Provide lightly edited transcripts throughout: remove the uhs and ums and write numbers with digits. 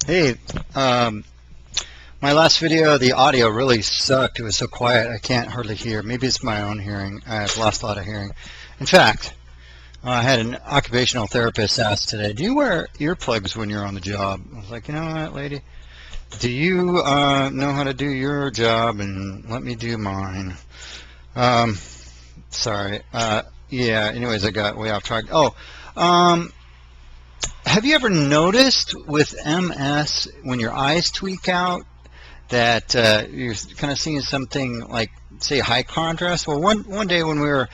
Hey, my last video, the audio really sucked. It was so quiet, I can't hardly hear. Maybe it's my own hearing. I've lost a lot of hearing. In fact, I had an occupational therapist ask today, do you wear earplugs when you're on the job? I was like, you know what, lady? Do you know how to do your job and let me do mine? Sorry. Yeah, anyways, I got way off track. Oh, have you ever noticed with MS when your eyes tweak out that you're kind of seeing something like, say, high contrast? Well, one day when we were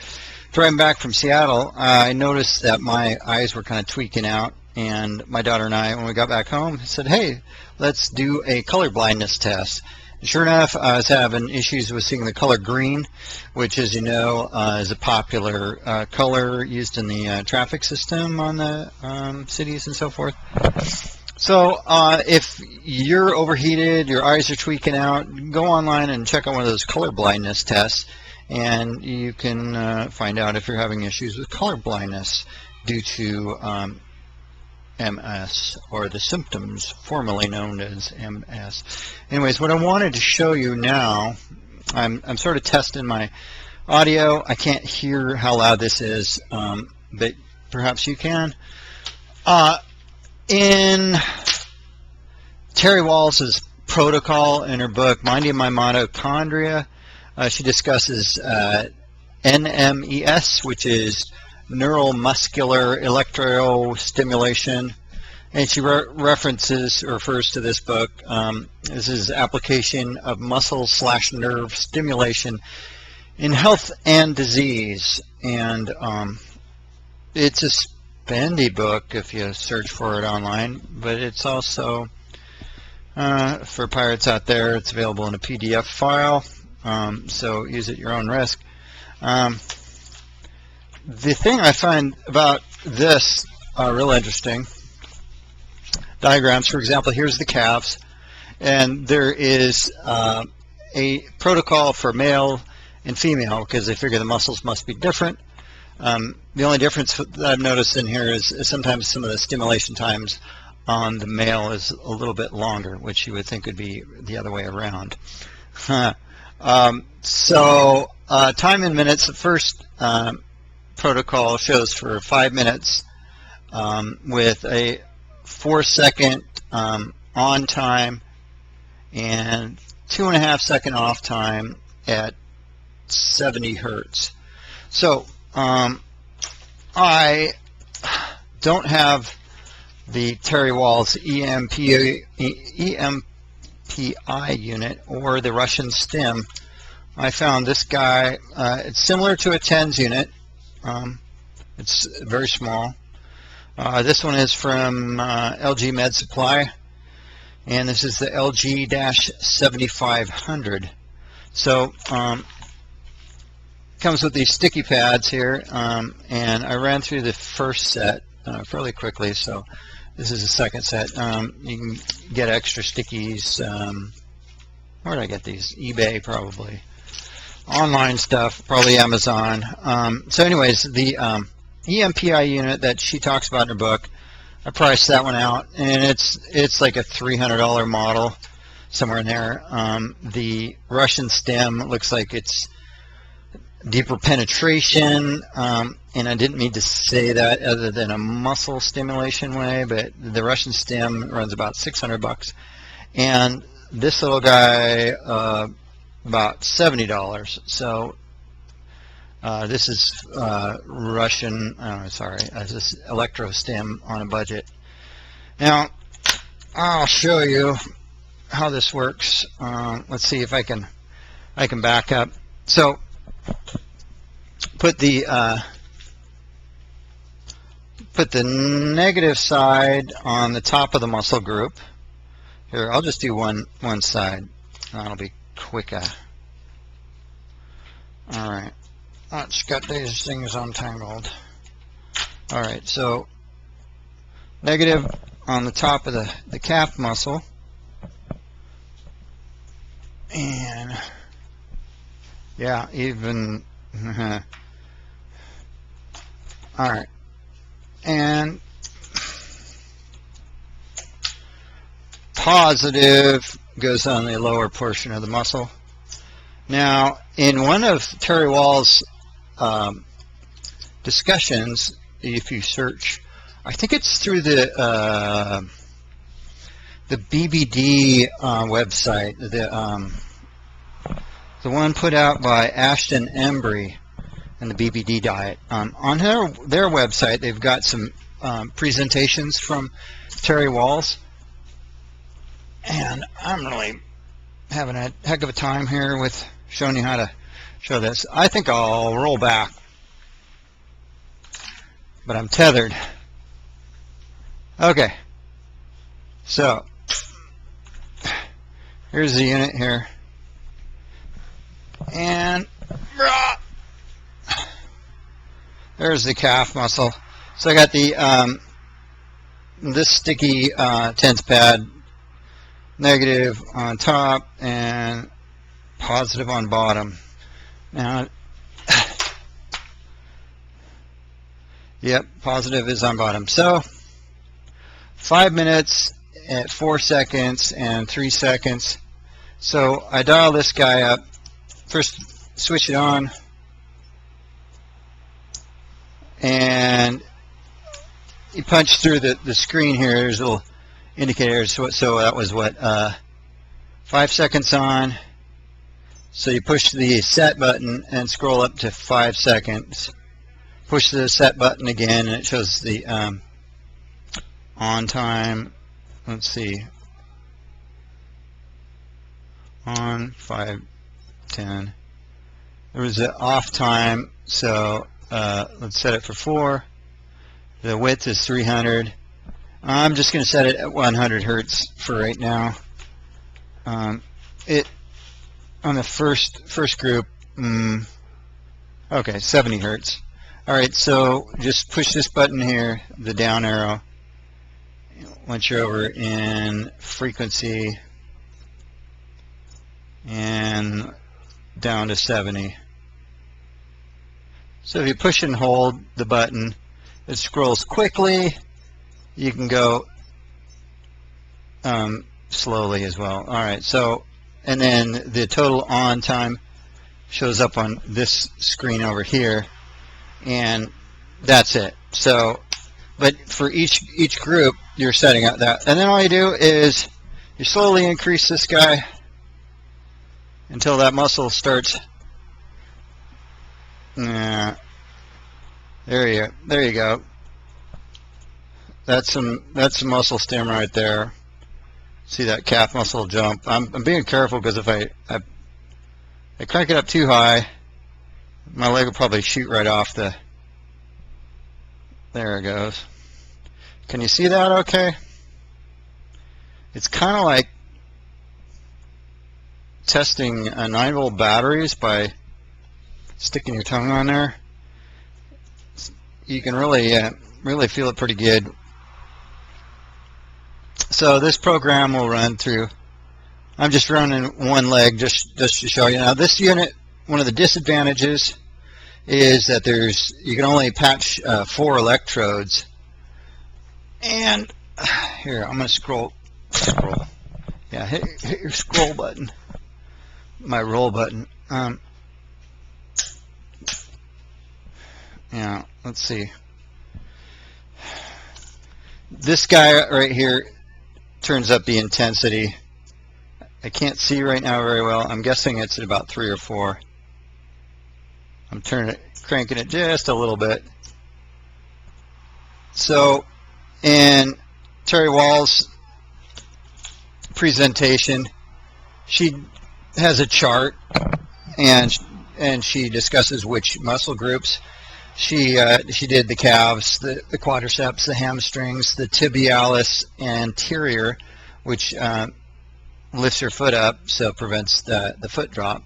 driving back from Seattle, I noticed that my eyes were kind of tweaking out, and my daughter and I, when we got back home, said, hey, let's do a color blindness test. And sure enough, I was having issues with seeing the color green, which, as you know, is a popular color used in the traffic system on the cities and so forth. So if you're overheated, your eyes are tweaking out, go online and check out one of those color blindness tests, and you can find out if you're having issues with color blindness due to MS, or the symptoms formerly known as MS. Anyways, what I wanted to show you now, I'm sort of testing my audio. I can't hear how loud this is, but perhaps you can. In Terry Wahls' protocol in her book, Minding My Mitochondria, she discusses NMES, which is neuromuscular electrostimulation, and she refers to this book. This is application of muscle/nerve stimulation in health and disease, and it's a spendy book if you search for it online, but it's also for pirates out there, it's available in a PDF file, so use at your own risk. The thing I find about this real interesting, diagrams, for example, here's the calves, and there is a protocol for male and female because they figure the muscles must be different. The only difference that I've noticed in here is sometimes some of the stimulation times on the male is a little bit longer, which you would think would be the other way around. So time in minutes, the first protocol shows for 5 minutes with a 4-second on time and 2.5-second off time at 70 hertz. So I don't have the Terry Wahls EMPI unit or the Russian stim. I found this guy, it's similar to a TENS unit. It's very small. This one is from LG Med Supply, and this is the LG-7500. So comes with these sticky pads here, and I ran through the first set fairly quickly, so this is the second set. You can get extra stickies. Where did I get these? eBay, probably. Online stuff, probably Amazon. So anyways, the EMPI unit that she talks about in her book, I priced that one out, and it's like a $300 model, somewhere in there. The Russian stem looks like it's deeper penetration, and I didn't mean to say that other than a muscle stimulation way, but the Russian stem runs about $600, and this little guy about $70. So this is Russian, this is electro stim on a budget. Now I'll show you how this works. Let's see if I can back up. So put the negative side on the top of the muscle group. Here, I'll just do one side. That'll be quicker. All right, let's get these things untangled. All right, so negative on the top of the calf muscle, and yeah, even all right, and positive goes on the lower portion of the muscle. Now, in one of Terry Wahls' discussions, if you search, I think it's through the BBD website, the one put out by Ashton Embry and the BBD diet. On their website, they've got some presentations from Terry Wahls, and I'm really having a heck of a time here with showing you how to show this. I think I'll roll back, but I'm tethered. Okay, so here's the unit here, and there's the calf muscle. So I got the this sticky tense pad, negative on top and positive on bottom. Now, yep, positive is on bottom. So 5 minutes at 4 seconds and 3 seconds. So I dial this guy up. First, switch it on, and you punch through the screen here. There's a little indicator. So that was what, 5 seconds on. So you push the set button and scroll up to 5 seconds. Push the set button again, and it shows the on time. Let's see. On 5, 10. There was an off time, so let's set it for 4. The width is 300. I'm just going to set it at 100 hertz for right now. It on the first group, okay, 70 hertz. All right, so just push this button here, the down arrow. Once you're over in frequency and down to 70. So if you push and hold the button, it scrolls quickly. You can go slowly as well. All right, so, and then the total on time shows up on this screen over here, and that's it. So, but for each group, you're setting up that, and then all you do is you slowly increase this guy until that muscle starts. There you go. That's some muscle stim right there. See that calf muscle jump? I'm being careful, because if I crank it up too high, my leg will probably shoot right off the. There it goes. Can you see that okay? It's kind of like testing 9-volt batteries by sticking your tongue on there. You can really feel it pretty good. So this program will run through. I'm just running one leg just to show you. Now this unit, one of the disadvantages is that you can only patch 4 electrodes. And here, I'm going to scroll. Yeah, hit your scroll button. My roll button. Yeah, let's see. This guy right here turns up the intensity. I can't see right now very well. I'm guessing it's at about 3 or 4. I'm cranking it just a little bit. So in Terry Wahls' presentation, she has a chart, and she discusses which muscle groups. She did the calves, the quadriceps, the hamstrings, the tibialis anterior, which lifts your foot up, so prevents the foot drop.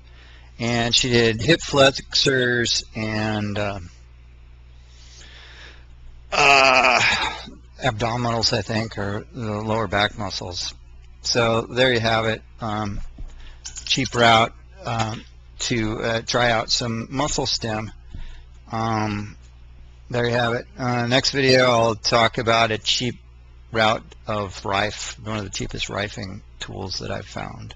And she did hip flexors and abdominals, I think, or the lower back muscles. So there you have it. Cheap route to try out some muscle stim. There you have it. Next video, I'll talk about a cheap route of rife, one of the cheapest rifing tools that I've found.